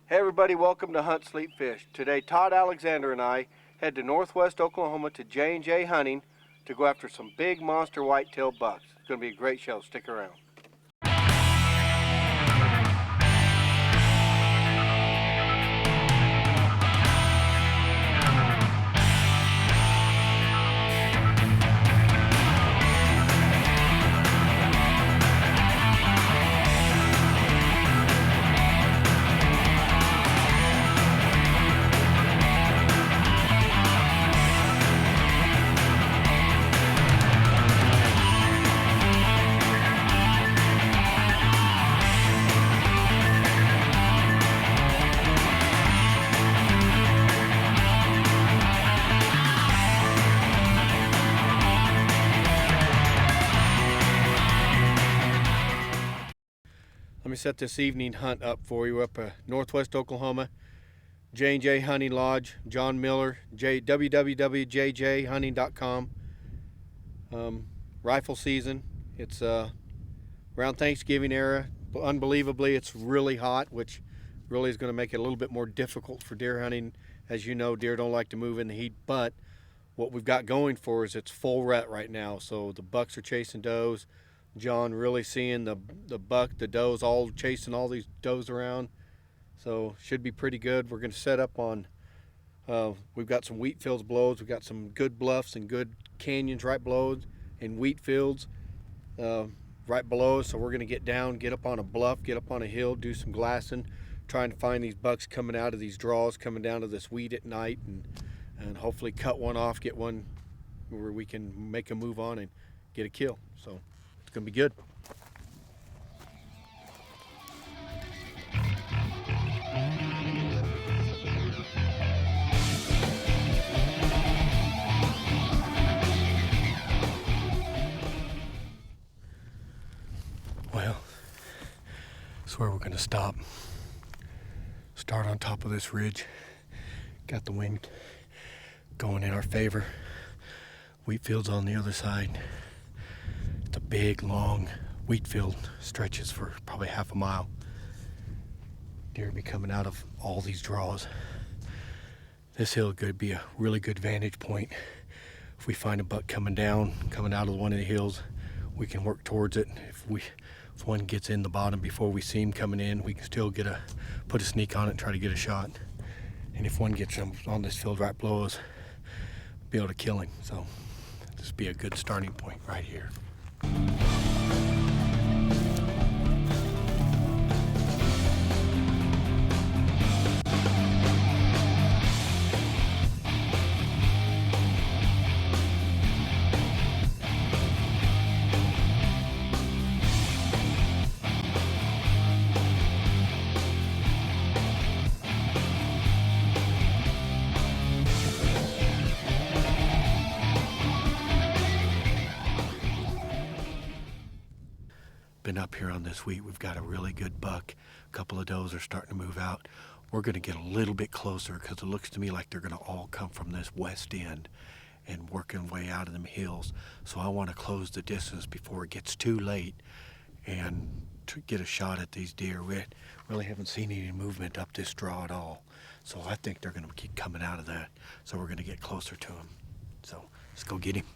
Hey everybody, welcome to Hunt Sleep Fish. Today Todd, Alexander and I head to northwest Oklahoma to J&J Hunting to go after some big monster whitetail bucks. It's going to be a great show. Stick around. Let me set this evening hunt up for you up northwest Oklahoma, J&J Hunting Lodge, John Miller, www.jjhunting.com. Rifle season. It's around Thanksgiving era. Unbelievably, it's really hot, which really is going to make it a little bit more difficult for deer hunting. As you know, deer don't like to move in the heat, but what we've got going for is it's full rut right now. So the bucks are chasing does. John really seeing the buck, the does, all chasing all these does around. So should be pretty good. We're going to set up on, we've got some wheat fields below. We've got some good bluffs and good canyons right below and wheat fields right below. So we're going to get down, get up on a bluff, get up on a hill, do some glassing, trying to find these bucks coming out of these draws, coming down to this wheat at night, and hopefully cut one off, get one where we can make a move on and get a kill. So it's gonna be good. Well, that's where we're gonna stop. Start on top of this ridge. Got the wind going in our favor. Wheat fields on the other side. It's a big, long wheat field, stretches for probably half a mile. Deer be coming out of all these draws. This hill could be a really good vantage point. If we find a buck coming out of one of the hills, we can work towards it. If one gets in the bottom before we see him coming in, we can still put a sneak on it and try to get a shot. And if one gets on this field right below us, be able to kill him. So this would be a good starting point right here. Been up here on this wheat. We've got a really good buck. A couple of does are starting to move out. We're going to get a little bit closer because it looks to me like they're going to all come from this west end and working way out of them hills. So I want to close the distance before it gets too late and to get a shot at these deer. We really haven't seen any movement up this draw at all. So I think they're going to keep coming out of that. So we're going to get closer to them. So let's go get him.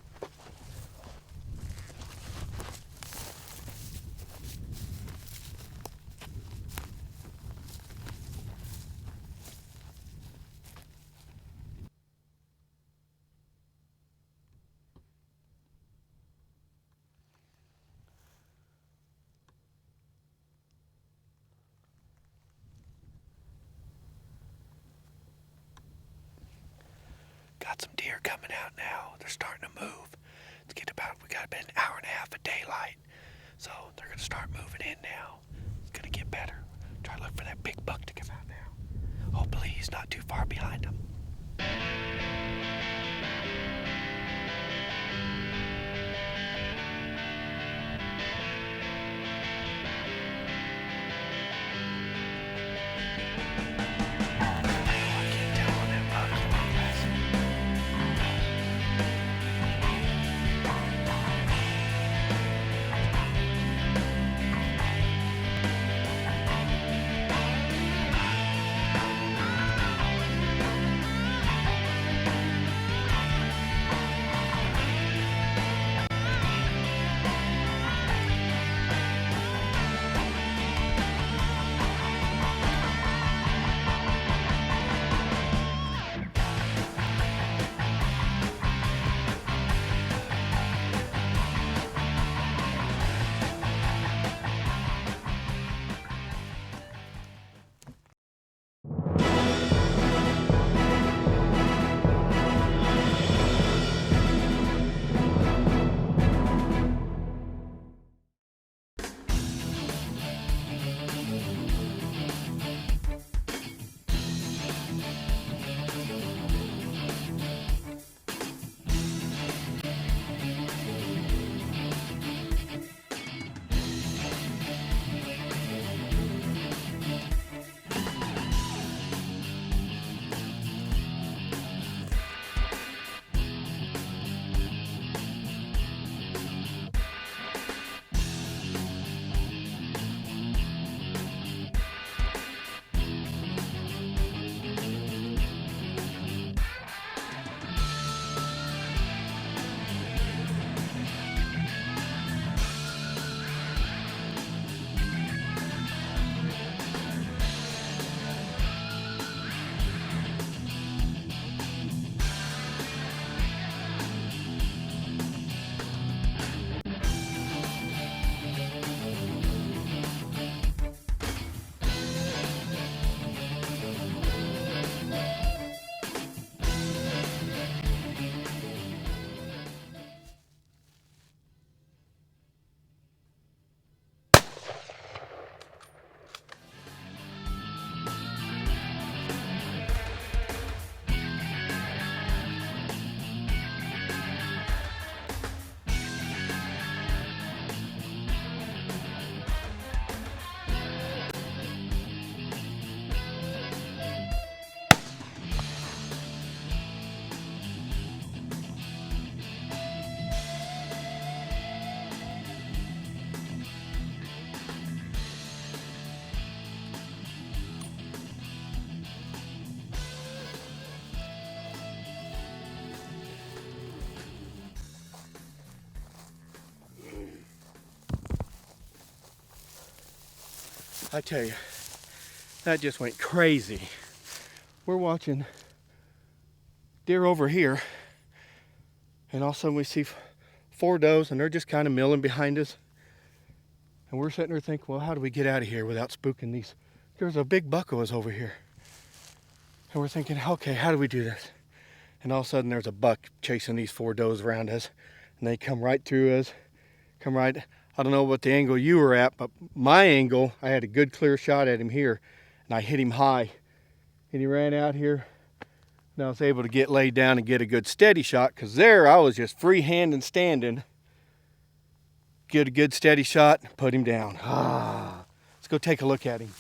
Got some deer coming out now. They're starting to move. We got about an hour and a half of daylight. So they're going to start moving in now. It's going to get better. Try to look for that big buck to come out now. Hopefully he's not too far behind them. I tell you, that just went crazy. We're watching deer over here, and all of a sudden we see 4 does, and they're just kind of milling behind us. And we're sitting there thinking, well, how do we get out of here without spooking these? There's a big bucko is over here. And we're thinking, okay, how do we do this? And all of a sudden there's a buck chasing these 4 does around us. And they come right through us, I don't know what the angle you were at, but my angle, I had a good clear shot at him here. And I hit him high. And he ran out here. And I was able to get laid down and get a good steady shot, because there I was just free-handing standing. Get a good steady shot, put him down. Let's go take a look at him.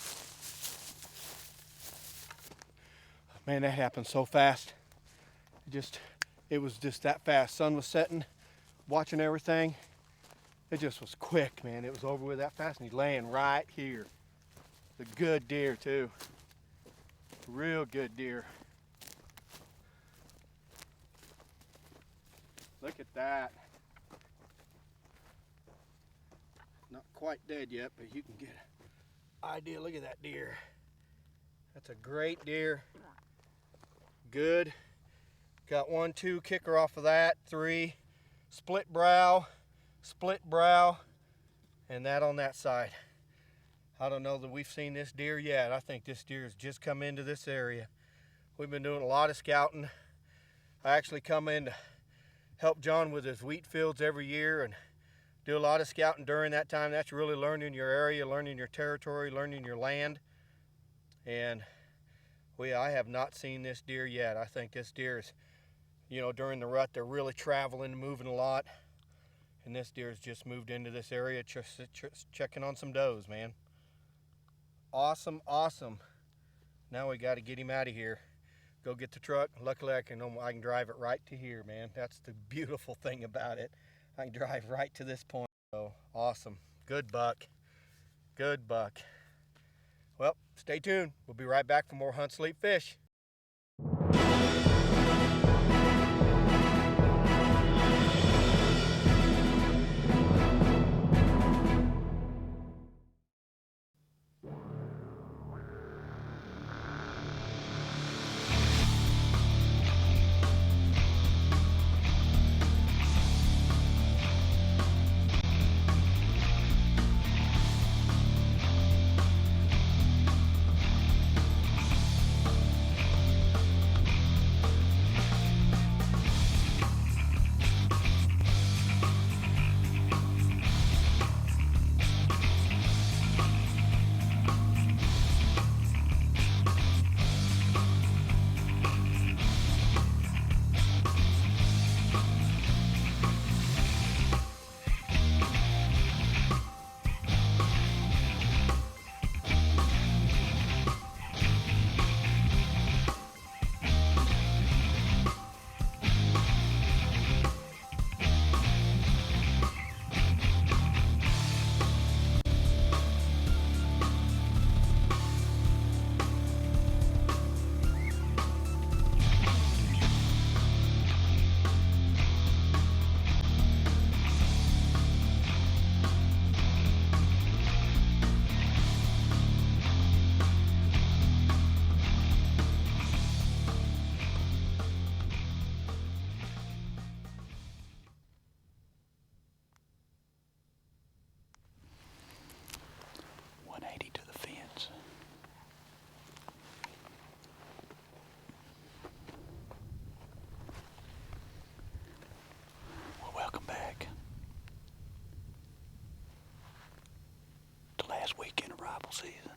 Man, that happened so fast. It was just that fast. Sun was setting, watching everything. It just was quick, man. It was over with that fast, and he's laying right here. The good deer too. Real good deer. Look at that. Not quite dead yet, but you can get an idea. Look at that deer. That's a great deer. Good. Got 1, 2 kicker off of that. 3. Split brow, and that on that side. I don't know that we've seen this deer yet. I think this deer has just come into this area. We've been doing a lot of scouting. I actually come in to help John with his wheat fields every year and do a lot of scouting during that time. That's really learning your area, learning your territory, learning your land. And I have not seen this deer yet. I think this deer is, during the rut, they're really traveling, moving a lot. And this deer has just moved into this area, checking on some does, man. Awesome, awesome. Now we got to get him out of here. Go get the truck. Luckily, I can drive it right to here, man. That's the beautiful thing about it. I can drive right to this point. So awesome. Good buck. Good buck. Well, stay tuned. We'll be right back for more Hunt, Sleep, Fish. Weekend arrival season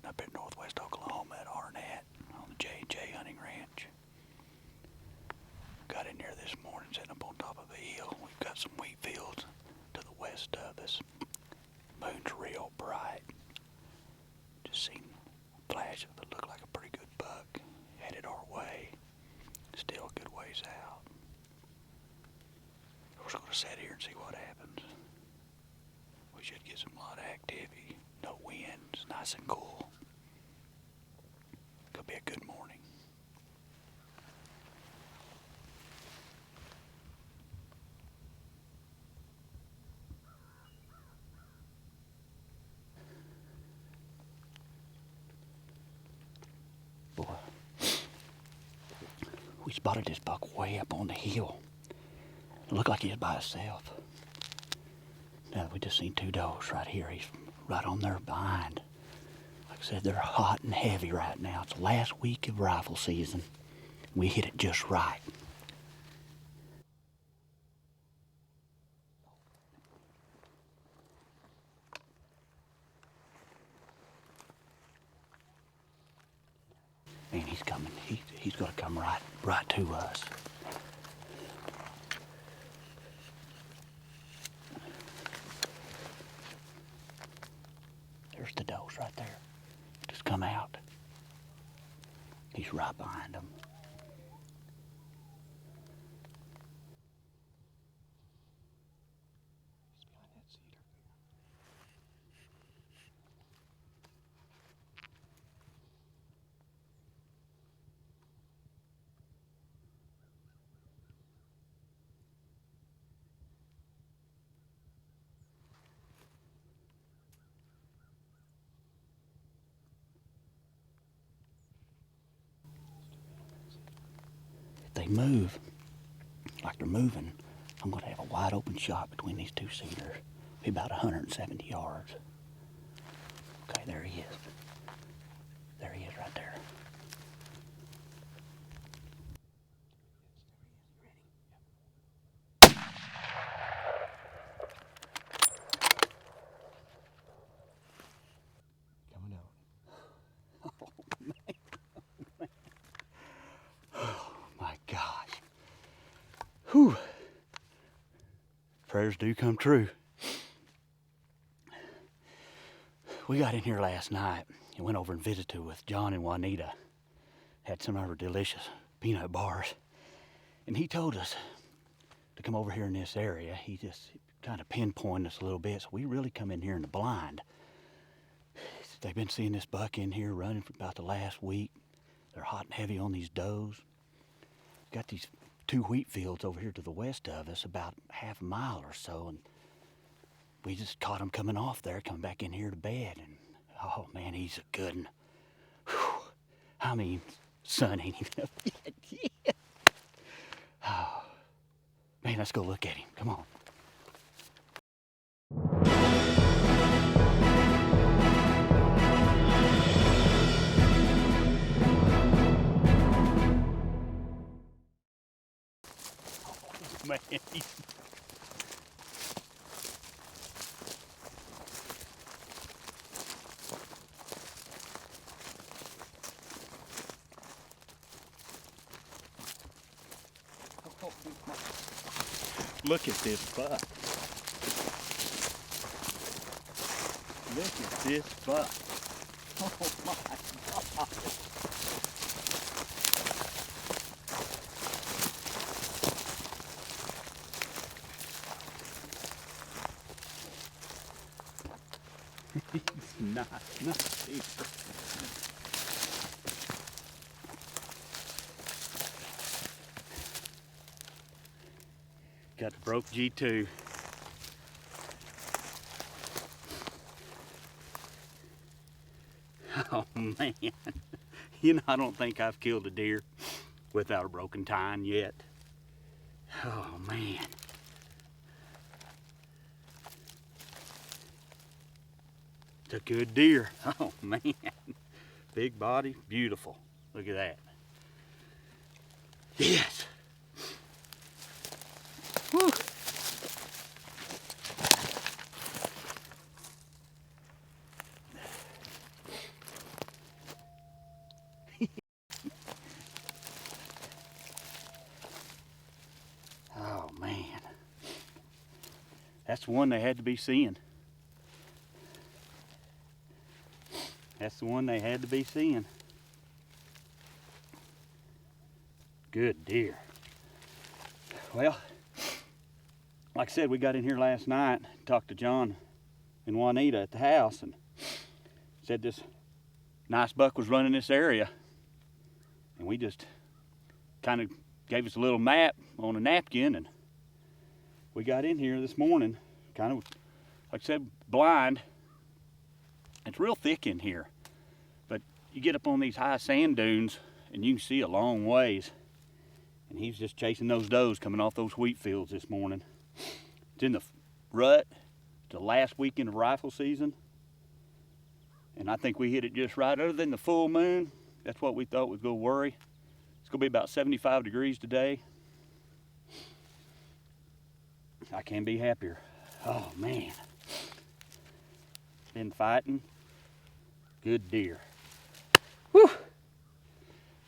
up in northwest Oklahoma at Arnett on the J&J hunting ranch. Got in there this morning, sitting up on top of a hill. We've got some wheat fields to the west of us. Moon's real bright. Just seen a flash of what looked like a pretty good buck headed our way. Still a good ways out. We're just going to sit here and see what happens. We should get some lot of activity. No wind. It's nice and cool. Could be a good morning. We spotted this buck way up on the hill. It looked like he was by himself. Now we just seen two does right here. He's right on there behind. Like I said, they're hot and heavy right now. It's the last week of rifle season. We hit it just right. Man, he's coming. He's gonna come right to us. There's the does right there. Just come out. He's right behind them. If they move like they're moving, I'm gonna have a wide open shot between these two cedars. Be about 170 yards. Okay, there he is. There he is right there. Coming out. Oh my gosh. Whew. Prayers do come true. We got in here last night and went over and visited with John and Juanita. Had some of our delicious peanut bars. And he told us to come over here in this area. He just kind of pinpointed us a little bit, so we really come in here in the blind. They've been seeing this buck in here running for about the last week. They're hot and heavy on these does. Got these two wheat fields over here to the west of us, about half a mile or so, and we just caught him coming off there, coming back in here to bed, and oh man, he's a good one. Whew. I mean, sun ain't even up yet. Oh, man, let's go look at him. Come on. Oh, man, look at this buck. Look at this buck. Oh my God. He's not either. Got the broke G2. Oh man, you know, I don't think I've killed a deer without a broken tine yet. Oh man. It's a good deer. Oh man, big body, beautiful. Look at that. Yes. Whew. Oh man, that's the one they had to be seeing. That's the one they had to be seeing. Good deer. Well, like I said, we got in here last night, talked to John and Juanita at the house, and said this nice buck was running this area. And we just kind of gave us a little map on a napkin, and we got in here this morning, kind of, like I said, blind. It's real thick in here, but you get up on these high sand dunes and you can see a long ways. And he's just chasing those does coming off those wheat fields this morning. It's in the rut, the last weekend of rifle season. And I think we hit it just right. Other than the full moon, that's what we thought was going to worry. It's going to be about 75 degrees today. I can't be happier. Oh man. Been fighting. Good deer. Whew.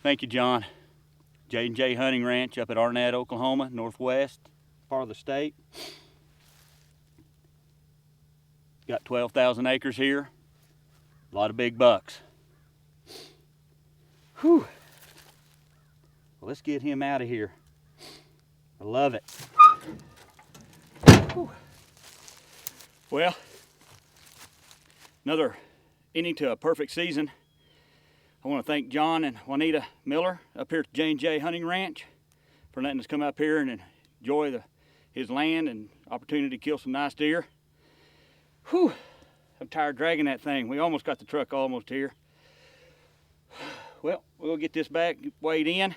Thank you, John. J&J Hunting Ranch up at Arnett, Oklahoma, northwest part of the state. Got 12,000 acres here. A lot of big bucks. Whew. Well, let's get him out of here. I love it. Whew. Well, another ending to a perfect season. I want to thank John and Juanita Miller up here at J&J Hunting Ranch for letting us come up here and enjoy his land and opportunity to kill some nice deer. Whew, I'm tired dragging that thing. We almost got the truck almost here. Well, we'll get this back weighed in.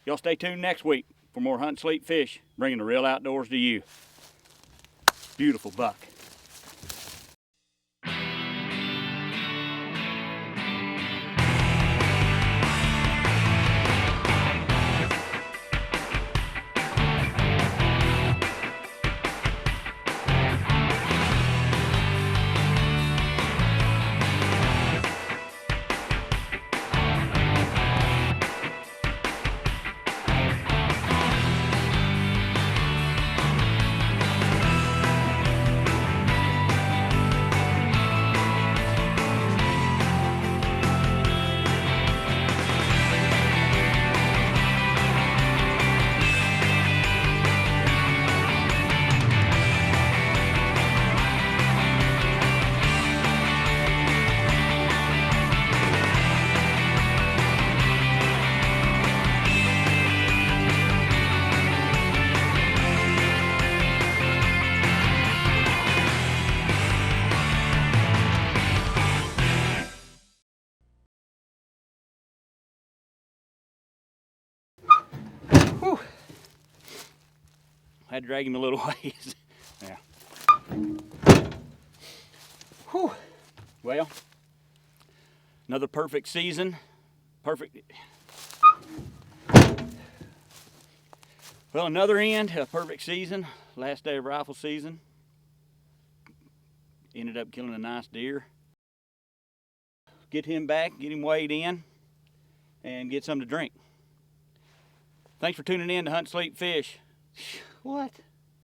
Y'all stay tuned next week for more Hunt, Sleep, Fish, bringing the real outdoors to you. Beautiful buck. Whew. I had to drag him a little ways. Yeah. Whew. Well, another perfect season. Perfect. Well, another end, a perfect season. Last day of rifle season. Ended up killing a nice deer. Get him back, get him weighed in, and get something to drink. Thanks for tuning in to Hunt, Sleep, Fish. What?